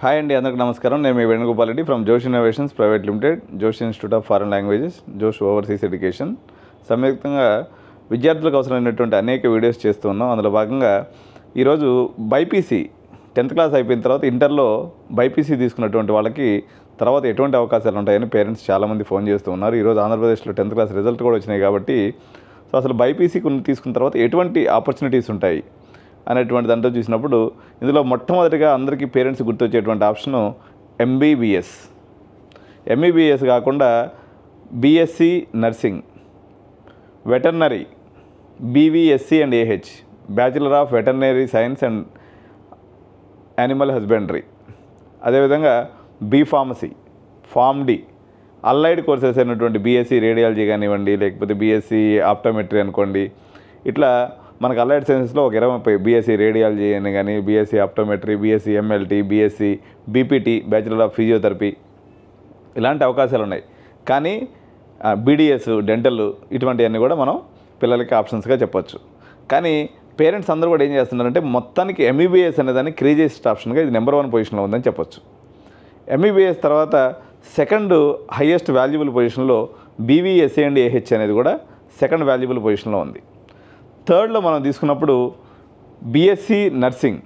Hi అండి, అందరికీ నమస్కారం. నేను మీ వేణుగోపాల్ రెడ్డి ఫ్రమ్ జోష్ ఇన్నోవేషన్స్ ప్రైవేట్ లిమిటెడ్, జోష్ ఇన్స్టిట్యూట్ ఆఫ్ ఫారెన్ లాంగ్వేజెస్, జోష్ ఓవర్సీస్ ఎడ్యుకేషన్. సంయుక్తంగా విద్యార్థులకు అవసరమైనటువంటి అనేక వీడియోస్ చేస్తూ ఉన్నాం. అందులో భాగంగా ఈరోజు బైపీసీ 10th క్లాస్ అయిపోయిన తర్వాత ఇంటర్లో బైపీసీ తీసుకున్నటువంటి వాళ్ళకి తర్వాత ఎటువంటి అవకాశాలు ఉంటాయని పేరెంట్స్ చాలామంది ఫోన్ చేస్తూ ఉన్నారు. ఈరోజు ఆంధ్రప్రదేశ్లో 10th క్లాస్ రిజల్ట్ కూడా వచ్చినాయి కాబట్టి అసలు బైపీసీ తీసుకున్న తర్వాత ఎటువంటి ఆపర్చునిటీస్ ఉంటాయి అనేటువంటి దాంట్లో చూసినప్పుడు ఇందులో మొట్టమొదటిగా అందరికీ పేరెంట్స్ గుర్తొచ్చేటువంటి ఆప్షను ఎంబీబీఎస్. ఎంబీబీఎస్ కాకుండా BSc nursing, veterinary, BVSc and AH, bachelor of veterinary science and animal husbandry, అదేవిధంగా B pharmacy, pharm D, allied courses అయినటువంటి బీఎస్సీ రేడియాలజీ కానివ్వండి, లేకపోతే బీఎస్సీ ఆప్టోమెట్రీ అనుకోండి. ఇట్లా మనకు అల్లైడ్ సైన్సెస్లో ఒక 20 బీఎస్సీ రేడియాలజీ అని కానీ, BSc optometry, BSc MLT, BSc BPT, bachelor of physiotherapy, ఇలాంటి అవకాశాలు ఉన్నాయి. కానీ బీడీఎస్, డెంటల్, ఇటువంటివన్నీ కూడా మనం పిల్లలకి ఆప్షన్స్గా చెప్పొచ్చు. కానీ పేరెంట్స్ అందరూ కూడా ఏం చేస్తున్నారంటే మొత్తానికి ఎంబీబీఎస్ అనేదాన్ని క్రేజియస్ట్ ఆప్షన్గా ఇది నెంబర్ 1 పొజిషన్లో ఉందని చెప్పొచ్చు. ఎంబీబీఎస్ తర్వాత సెకండ్ హైయెస్ట్ వాల్యుబుల్ పొజిషన్లో బీవీఎస్సీ అండ్ ఏహెచ్ అనేది కూడా సెకండ్ వాల్యుబుల్ పొజిషన్లో ఉంది. థర్డ్లో మనం తీసుకున్నప్పుడు బీఎస్సీ నర్సింగ్,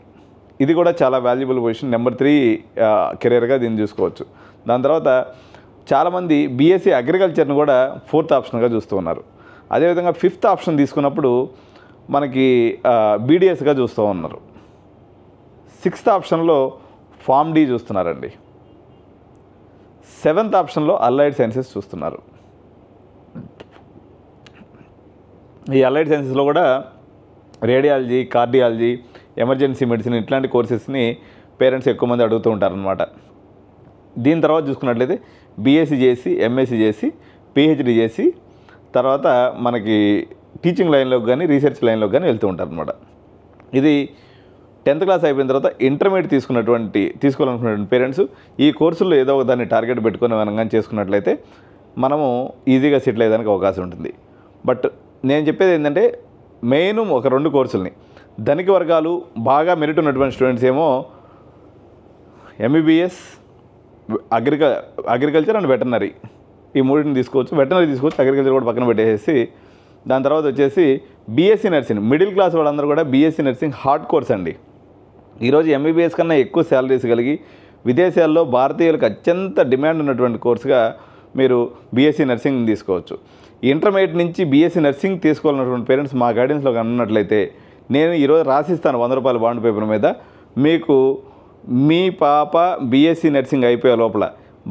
ఇది కూడా చాలా వాల్యుబుల్ పొజిషన్, నెంబర్ 3 కెరీర్గా దీన్ని చూసుకోవచ్చు. దాని తర్వాత చాలామంది బీఎస్సీ అగ్రికల్చర్ను కూడా 4th ఆప్షన్గా చూస్తూ ఉన్నారు. అదేవిధంగా 5th ఆప్షన్ తీసుకున్నప్పుడు మనకి బీడీఎస్గా చూస్తూ ఉన్నారు. 6th ఆప్షన్లో ఫార్మ్ డి చూస్తున్నారండి. 7th ఆప్షన్లో అల్లైడ్ సైన్సెస్ చూస్తున్నారు. ఈ అల్లైడ్ సైన్సెస్లో కూడా రేడియాలజీ, కార్డియాలజీ, ఎమర్జెన్సీ మెడిసిన్ ఇట్లాంటి కోర్సెస్ని పేరెంట్స్ ఎక్కువ మంది అడుగుతూ ఉంటారనమాట. దీని తర్వాత చూసుకున్నట్లయితే బీఎస్సీ చేసి, ఎంఎస్సీ చేసి, పిహెచ్డి చేసి తర్వాత మనకి టీచింగ్ లైన్లోకి కానీ రీసెర్చ్ లైన్లోకి కానీ వెళ్తూ ఉంటారనమాట. ఇది 10th క్లాస్ అయిపోయిన తర్వాత ఇంటర్మీడియట్ తీసుకోవాలనుకున్నటువంటి పేరెంట్స్ ఈ కోర్సుల్లో ఏదో ఒక దాన్ని టార్గెట్ పెట్టుకొని మనం కానీ చేసుకున్నట్లయితే మనము ఈజీగా సెటిల్ అయ్యేదానికి అవకాశం ఉంటుంది. బట్ నేను చెప్పేది ఏంటంటే మెయిన్ ఒక 2 కోర్సుల్ని ధనిక వర్గాలు బాగా మెరిట్ ఉన్నటువంటి స్టూడెంట్స్ ఏమో ఎంబీబీఎస్, అగ్రికల్చర్ అండ్ వెటర్నరీ, ఈ 3ని తీసుకోవచ్చు. వెటర్నరీ తీసుకోవచ్చు, అగ్రికల్చర్ కూడా పక్కన పెట్టేసి దాని తర్వాత వచ్చేసి బీఎస్సీ నర్సింగ్. మిడిల్ క్లాస్ వాళ్ళందరూ కూడా బీఎస్సీ నర్సింగ్ హార్డ్ కోర్స్ అండి. ఈరోజు ఎంబీబీఎస్ కన్నా ఎక్కువ శాలరీస్ కలిగి విదేశాల్లో భారతీయులకు అత్యంత డిమాండ్ ఉన్నటువంటి కోర్సుగా మీరు బీఎస్సీ నర్సింగ్ తీసుకోవచ్చు. ఇంటర్మీడియట్ నుంచి బీఎస్సీ నర్సింగ్ తీసుకోవాలన్నటువంటి పేరెంట్స్ మా గైడెన్స్లో ఉన్నట్లయితే నేను ఈరోజు రాసిస్తాను 100 రూపాయల బాండ్ పేపర్ మీద. మీకు మీ పాప బీఎస్సీ నర్సింగ్ అయిపోయే లోపల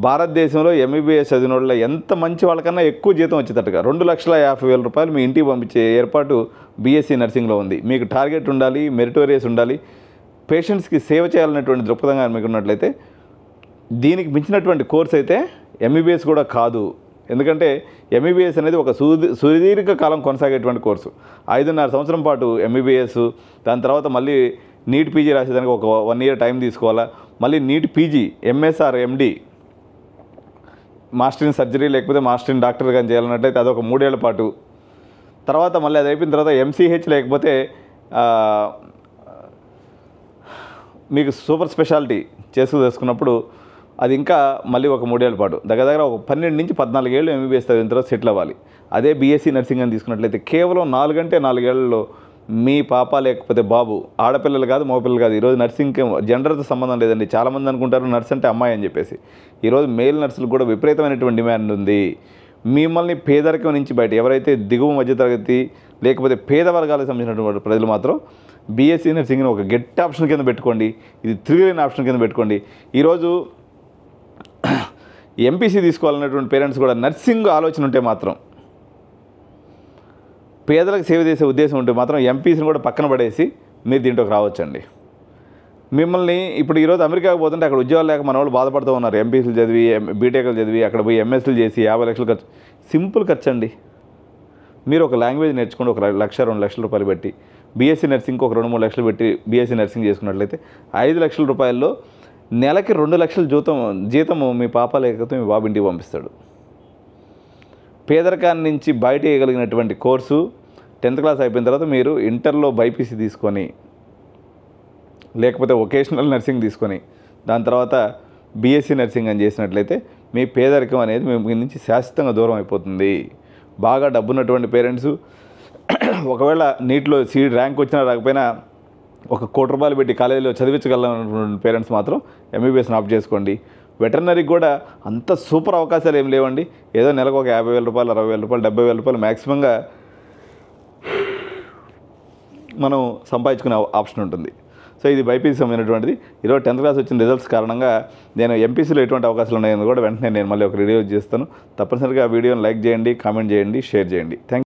భారతదేశంలో ఎంబీబీఎస్ చదివిన వాళ్ళ ఎంత మంచి వాళ్ళకన్నా ఎక్కువ జీతం వచ్చేటట్టుగా 2,50,000 రూపాయలు మీ ఇంటికి పంపించే ఏర్పాటు బీఎస్సీ నర్సింగ్లో ఉంది. మీకు టార్గెట్ ఉండాలి, మెరిటోరియస్ ఉండాలి, పేషెంట్స్కి సేవ చేయాలనేటువంటి దృక్పథంగా మీకు ఉన్నట్లయితే దీనికి మించినటువంటి కోర్స్ అయితే ఎంబీబీఎస్ కూడా కాదు. ఎందుకంటే ఎంబీబీఎస్ అనేది ఒక సుదీర్ఘ కాలం కొనసాగేటువంటి కోర్సు. 5.5 సంవత్సరం పాటు ఎంబీబీఎస్, దాని తర్వాత మళ్ళీ నీట్ పీజీ రాసేదానికి ఒక 1 ఇయర్ టైం తీసుకోవాలా, మళ్ళీ NEET PG, MSR, MD, master in surgery లేకపోతే మాస్టర్ ఇన్ డాక్టర్ కానీ చేయాలన్నట్లయితే అదొక 3 ఏళ్ల పాటు. తర్వాత మళ్ళీ అది అయిపోయిన తర్వాత ఎంసీహెచ్ లేకపోతే మీకు సూపర్ స్పెషాలిటీ చేసుకున్నప్పుడు అది ఇంకా మళ్ళీ ఒక 3 ఏళ్ల పాటు, దగ్గర ఒక 12 నుంచి 14 ఏళ్ళు ఎంబీబీఎస్ చదివిన తర్వాత సెటిల్ అవ్వాలి. అదే బీఎస్సీ నర్సింగ్ అని తీసుకున్నట్లయితే కేవలం 4 ఏళ్లలో మీ పాప లేకపోతే బాబు, ఆడపిల్లలు కాదు మగపిల్లలు కాదు, ఈరోజు నర్సింగ్కి జెండర్తో సంబంధం లేదండి. చాలామంది అనుకుంటారు నర్స్ అంటే అమ్మాయి అని చెప్పేసి. ఈరోజు మేల్ నర్సులకు కూడా విపరీతమైనటువంటి డిమాండ్ ఉంది. మిమ్మల్ని పేదరికం నుంచి బయట ఎవరైతే దిగువ మధ్యతరగతి లేకపోతే పేద వర్గాలకు సంబంధించినటువంటి ప్రజలు మాత్రం బీఎస్సీ నర్సింగ్ని ఒక గెట్ ఆప్షన్ కింద పెట్టుకోండి, ఇది తిరిగిన ఆప్షన్ కింద పెట్టుకోండి. ఈరోజు ఎంపీసీ తీసుకోవాలనేటువంటి పేరెంట్స్ కూడా నర్సింగ్ ఆలోచన ఉంటే మాత్రం, పేదలకు సేవ చేసే ఉద్దేశం ఉంటే మాత్రం ఎంపీసీని కూడా పక్కన పడేసి మీరు దీంట్లోకి రావచ్చండి. మిమ్మల్ని ఇప్పుడు ఈరోజు అమెరికాకు పోతుంటే అక్కడ ఉద్యోగాలు లేక మన వాళ్ళు బాధపడుతూ ఉన్నారు. ఎంపీసీలు చదివి, బీటెక్లు చదివి అక్కడ పోయి ఎంఎస్సీలు చేసి 50 లక్షలు ఖర్చు. సింపుల్ ఖర్చు అండి. మీరు ఒక లాంగ్వేజ్ నేర్చుకుంటే 1 లక్ష 2 లక్షల రూపాయలు పెట్టి బీఎస్సీ నర్సింగ్కి ఒక 2-3 లక్షలు పెట్టి బీఎస్సీ నర్సింగ్ చేసుకున్నట్లయితే 5 లక్షల రూపాయల్లో నెలకి 2 లక్షల జీతము మీ పాప లేకపోతే మీ బాబు ఇంటికి పంపిస్తాడు. పేదరికాన్ని నుంచి బయట వేయగలిగినటువంటి కోర్సు 10th క్లాస్ అయిపోయిన తర్వాత మీరు ఇంటర్లో బైపీసీ తీసుకొని లేకపోతే వొకేషనల్ నర్సింగ్ తీసుకొని దాని తర్వాత బీఎస్సీ నర్సింగ్ అని చేసినట్లయితే మీ పేదరికం అనేది మీ నుంచి శాశ్వతంగా దూరం అయిపోతుంది. బాగా డబ్బున్నటువంటి పేరెంట్స్ ఒకవేళ నీట్లో సీట్ ర్యాంక్ వచ్చినా రాకపోయినా ₹1,00,00,000 పెట్టి కాలేజీలో చదివించగలనటువంటి పేరెంట్స్ మాత్రం ఎంబీబీఎస్ని ఆప్ట్ చేసుకోండి. వెటర్నరీకి కూడా అంత సూపర్ అవకాశాలు ఏం లేవండి. ఏదో నెలకు ఒక ₹50,000, ₹60,000, ₹70,000 మ్యాక్సిమంగా మనం సంపాదించుకునే ఆప్షన్ ఉంటుంది. సో ఇది బైపీసీ సంబంధించినటువంటిది. ఈరోజు 10th క్లాస్ వచ్చిన రిజల్ట్స్ కారణంగా నేను ఎంపీసీలో ఎటువంటి అవకాశాలు ఉన్నాయని కూడా వెంటనే నేను మళ్ళీ ఒక వీడియో చేస్తాను. తప్పనిసరిగా ఆ వీడియోని లైక్ చేయండి, కామెంట్ చేయండి, షేర్ చేయండి. థ్యాంక్